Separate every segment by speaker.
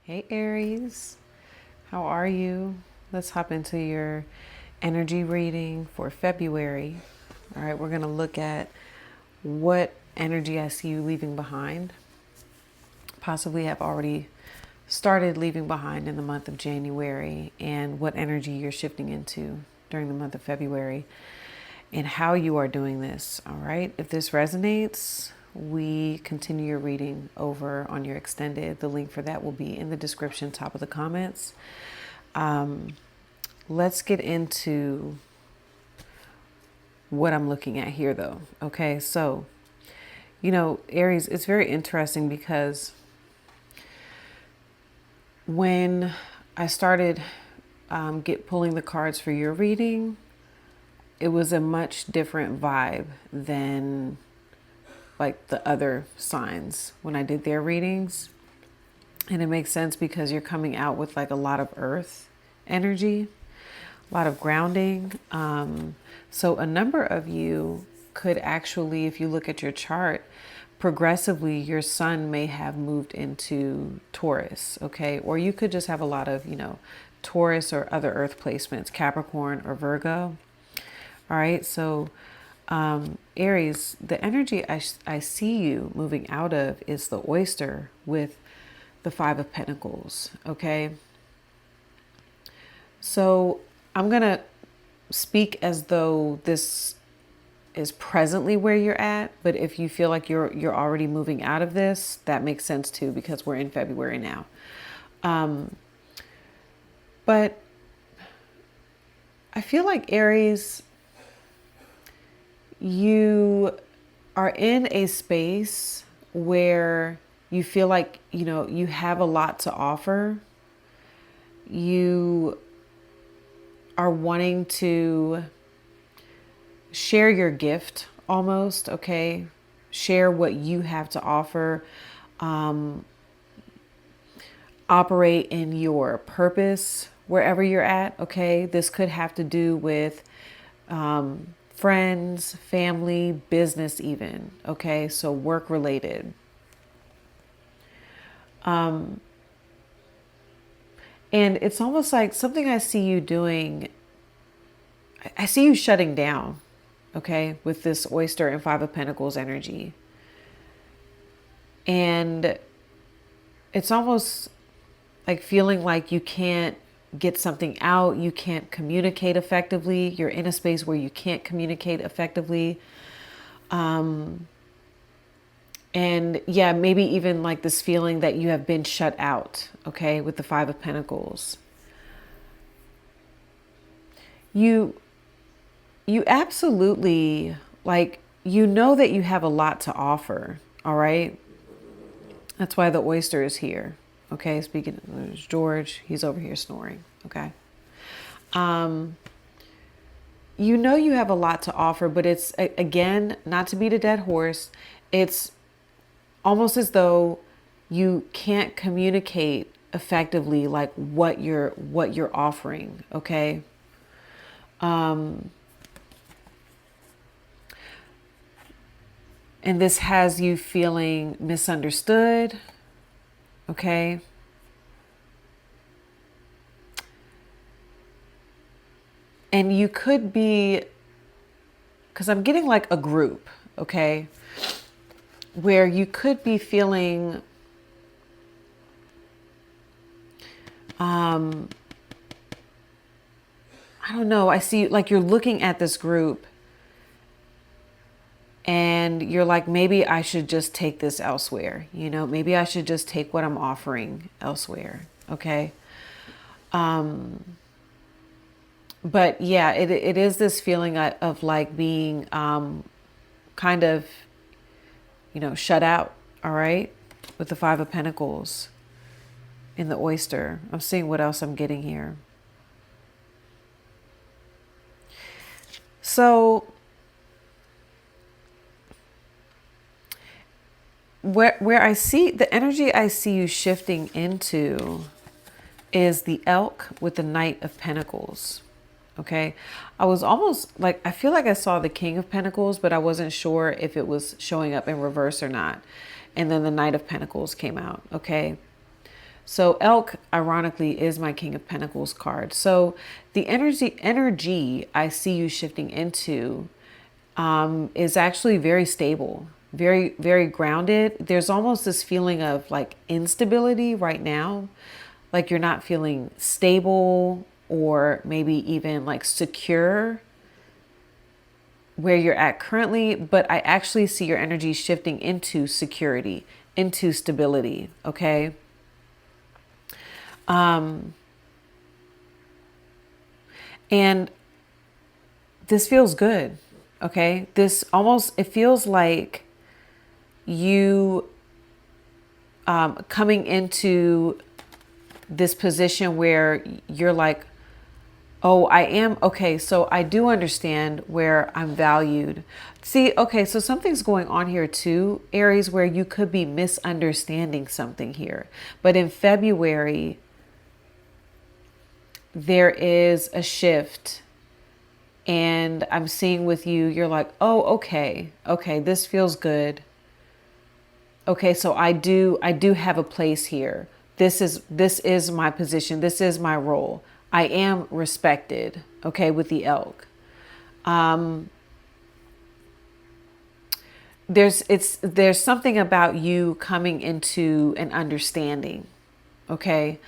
Speaker 1: Hey Aries, how are you? Let's hop into your energy reading for February. All right, we're going to look at what energy I see you leaving behind. Possibly have already started leaving behind in the month of January, and what energy you're shifting into during the month of February and how you are doing this. All right, if this resonates, we continue your reading over on your extended. The link for that will be in the description, top of the comments. Let's get into what I'm looking at here, though. Okay, so, Aries, it's very interesting because when I started pulling the cards for your reading, it was a much different vibe than like the other signs when I did their readings. And it makes sense because you're coming out with like a lot of earth energy, a lot of grounding. So a number of you could actually, if you look at your chart, progressively your sun may have moved into Taurus, okay? Or you could just have a lot of, Taurus or other earth placements, Capricorn or Virgo. All right, so Aries, the energy I see you moving out of is the oyster with the Five of Pentacles, okay? So I'm going to speak as though this is presently where you're at, but if you feel like you're already moving out of this, that makes sense too, because we're in February now. But I feel like Aries, you are in a space where you feel like, you have a lot to offer. You are wanting to share your gift almost, okay? Share what you have to offer. Operate in your purpose wherever you're at, okay? This could have to do with friends, family, business even, okay? So work related. And it's almost like something I see you doing. I see you shutting down, okay, with this oyster and Five of Pentacles energy. And it's almost like feeling like you can't get something out. You can't communicate effectively. You're in a space where you can't communicate effectively. And yeah, maybe even like this feeling that you have been shut out, okay, with the Five of Pentacles. You absolutely, like, that you have a lot to offer, all right? That's why the oyster is here, okay? Speaking of George, he's over here snoring, okay? You have a lot to offer, but it's, again, not to beat a dead horse, it's almost as though you can't communicate effectively like what you're offering, okay? And this has you feeling misunderstood, okay? And you could be, because I'm getting like a group, okay, where you could be feeling I don't know, I see like you're looking at this group and you're like, maybe I should just take this elsewhere, maybe I should just take what I'm offering elsewhere, okay? But yeah, it is this feeling of like being kind of, shut out, all right, with the Five of Pentacles in the oyster. I'm seeing what else I'm getting here. So where I see the energy I see you shifting into is the elk with the Knight of Pentacles. Okay. I was almost like, I feel like I saw the King of Pentacles, but I wasn't sure if it was showing up in reverse or not. And then the Knight of Pentacles came out. Okay. So elk, ironically, is my King of Pentacles card. So the energy I see you shifting into is actually very stable, very, very grounded. There's almost this feeling of like instability right now. Like you're not feeling stable or maybe even like secure where you're at currently, but I actually see your energy shifting into security, into stability. Okay. And this feels good. Okay. This almost, it feels like you coming into this position where you're like, oh, I am. Okay. So I do understand where I'm valued. See, okay. So something's going on here too, Aries, where you could be misunderstanding something here. But in February, there is a shift. And I'm seeing with you, you're like, oh, okay. Okay. This feels good. Okay. So I do have a place here. This is my position. This is my role. I am respected, okay, with the elk. There's something about you coming into an understanding, okay?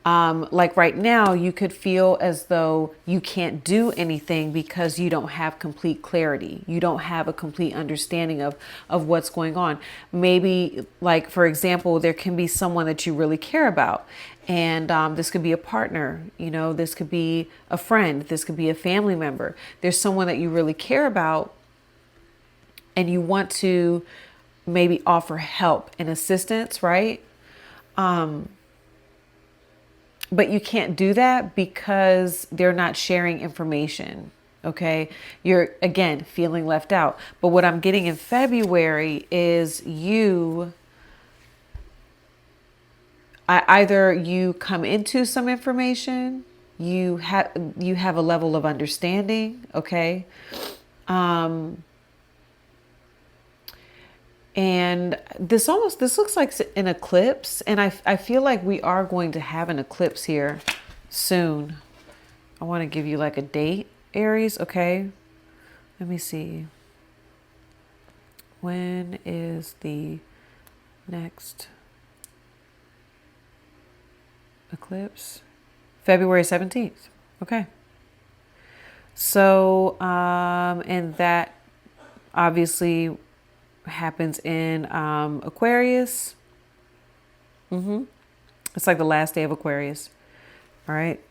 Speaker 1: Like right now, you could feel as though you can't do anything because you don't have complete clarity. You don't have a complete understanding of what's going on. Maybe, like, for example, there can be someone that you really care about. And this could be a partner, you know, this could be a friend, this could be a family member. There's someone that you really care about and you want to maybe offer help and assistance, right? But you can't do that because they're not sharing information. Okay. You're again feeling left out. But what I'm getting in February is either you come into some information, you have a level of understanding. Okay. And this looks like an eclipse. And I feel like we are going to have an eclipse here soon. I want to give you like a date, Aries. Okay. Let me see. When is the next eclipse? February 17th. Okay. So, and that obviously happens in Aquarius. It's like the last day of Aquarius. All right.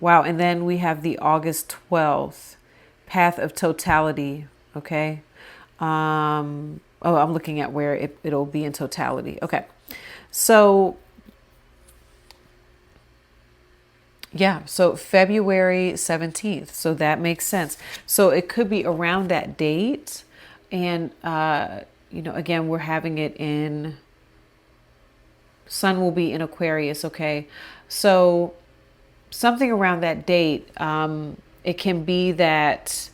Speaker 1: Wow. And then we have the August 12th, path of totality. Okay. Oh, I'm looking at where it'll be in totality. Okay. So yeah, so February 17th. So that makes sense. So it could be around that date. And, you know, again, we're having it in, Sun will be in Aquarius. Okay. So something around that date, it can be that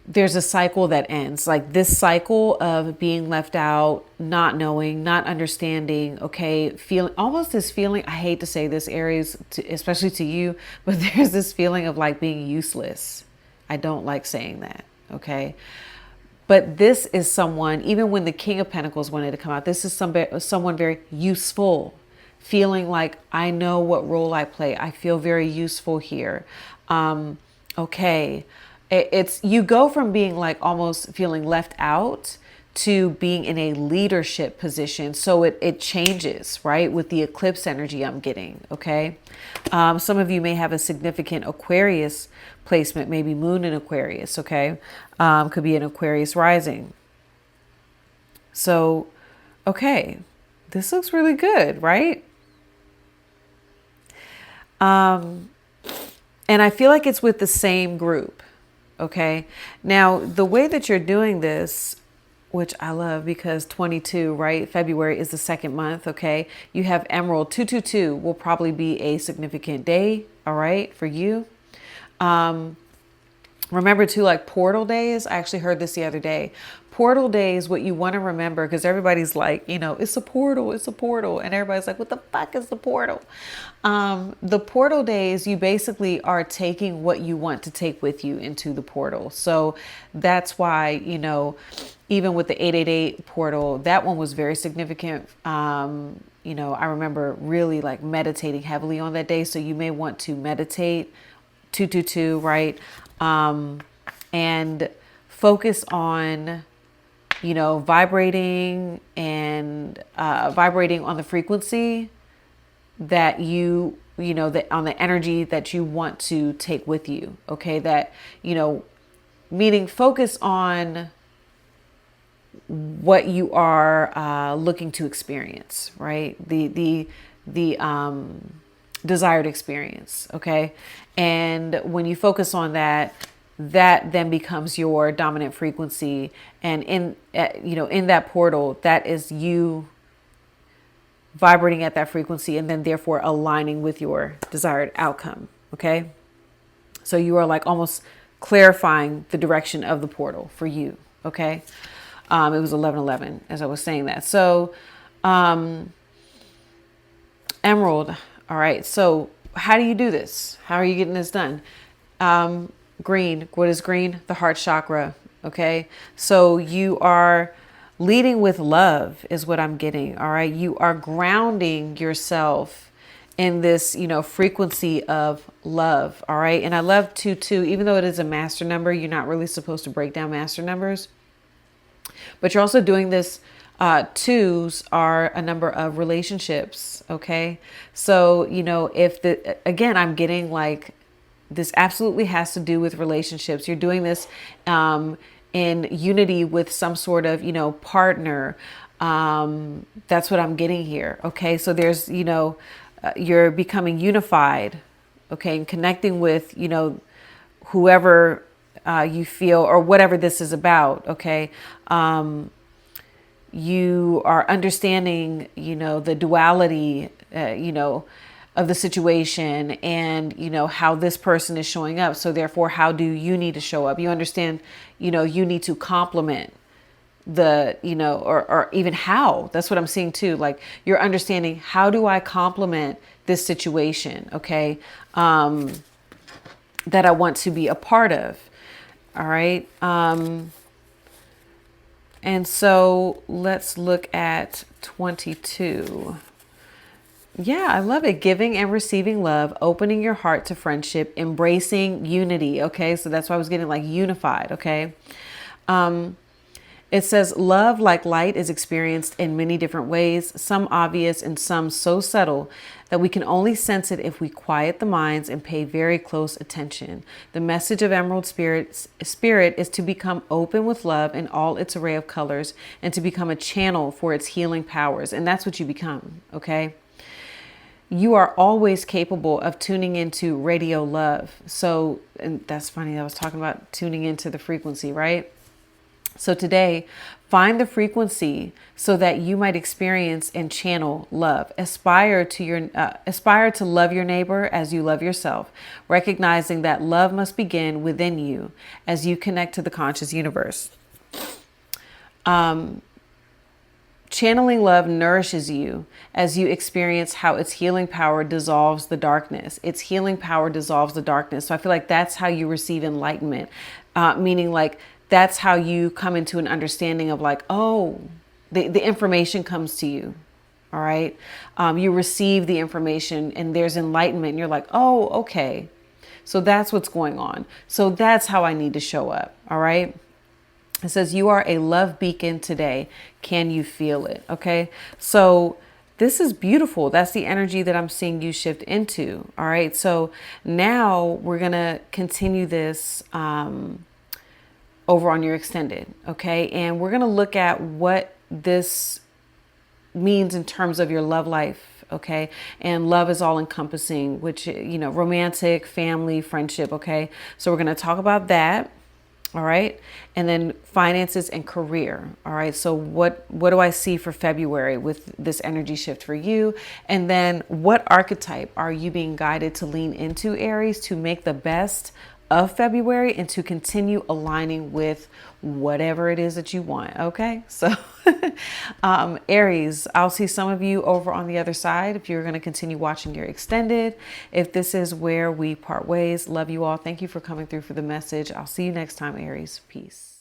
Speaker 1: there's a cycle that ends, like this cycle of being left out, not knowing, not understanding. Okay. Feeling almost this feeling. I hate to say this, Aries, especially to you, but there's this feeling of like being useless. I don't like saying that. Okay. But this is someone, even when the King of Pentacles wanted to come out, this is someone very useful, feeling like I know what role I play. I feel very useful here. Okay. It's, you go from being like almost feeling left out to being in a leadership position. So it changes, right? With the eclipse energy I'm getting. Okay. Some of you may have a significant Aquarius placement, maybe moon in Aquarius. Okay. Could be an Aquarius rising. So, okay. This looks really good, right? And I feel like it's with the same group. Okay. Now, the way that you're doing this, which I love because 22, right? February is the second month. Okay. You have Emerald 222 will probably be a significant day. All right. For you. Remember too, like portal days. I actually heard this the other day. Portal days, what you want to remember, because everybody's like, it's a portal, it's a portal. And everybody's like, what the fuck is the portal? The portal days, you basically are taking what you want to take with you into the portal. So that's why, even with the 888 portal, that one was very significant. I remember really like meditating heavily on that day. So you may want to meditate 222, right? And focus on, vibrating and vibrating on the frequency that that on the energy that you want to take with you. Okay. That, meaning focus on what you are looking to experience, right? The desired experience. Okay. And when you focus on that, that then becomes your dominant frequency. And in that portal, that is you vibrating at that frequency and then therefore aligning with your desired outcome. Okay. So you are like almost clarifying the direction of the portal for you. Okay. It was 11:11 as I was saying that. So, Emerald. All right. So how do you do this? How are you getting this done? Green. What is green? The heart chakra. Okay. So you are leading with love is what I'm getting. All right. You are grounding yourself in this, frequency of love. All right. And I love 22, even though it is a master number, you're not really supposed to break down master numbers, but you're also doing this. Twos are a number of relationships. Okay. So, again, I'm getting like, this absolutely has to do with relationships. You're doing this in unity with some sort of, partner. That's what I'm getting here. Okay. So there's, you're becoming unified. Okay. And connecting with, whoever you feel or whatever this is about. Okay. You are understanding, the duality, of the situation and, how this person is showing up. So therefore, how do you need to show up? You understand, you need to complement the, or even how. That's what I'm seeing too. Like you're understanding, how do I complement this situation? Okay. That I want to be a part of. All right. And so let's look at 22. Yeah, I love it. Giving and receiving love, opening your heart to friendship, embracing unity. Okay, so that's why I was getting like unified. Okay. It says love like light is experienced in many different ways, some obvious and some so subtle that we can only sense it if we quiet the minds and pay very close attention. The message of Emerald Spirit is to become open with love in all its array of colors and to become a channel for its healing powers. And that's what you become. Okay. You are always capable of tuning into radio love. So, and that's funny. I was talking about tuning into the frequency, right? So today, find the frequency so that you might experience and channel love. Aspire to love your neighbor as you love yourself, recognizing that love must begin within you as you connect to the conscious universe. Channeling love nourishes you as you experience how its healing power dissolves the darkness. Its healing power dissolves the darkness. So I feel like that's how you receive enlightenment, meaning like that's how you come into an understanding of like, oh, the information comes to you. All right. You receive the information and there's enlightenment and you're like, oh, okay. So that's what's going on. So that's how I need to show up. All right. It says you are a love beacon today. Can you feel it? Okay. So this is beautiful. That's the energy that I'm seeing you shift into. All right. So now we're going to continue this over on your extended. Okay. And we're going to look at what this means in terms of your love life. Okay. And love is all encompassing, which, romantic, family, friendship. Okay. So we're going to talk about that. All right. And then finances and career. All right. So what do I see for February with this energy shift for you? And then what archetype are you being guided to lean into, Aries, to make the best of February and to continue aligning with whatever it is that you want. Okay. So, Aries, I'll see some of you over on the other side. If you're going to continue watching your extended, if this is where we part ways, love you all. Thank you for coming through for the message. I'll see you next time, Aries. Peace.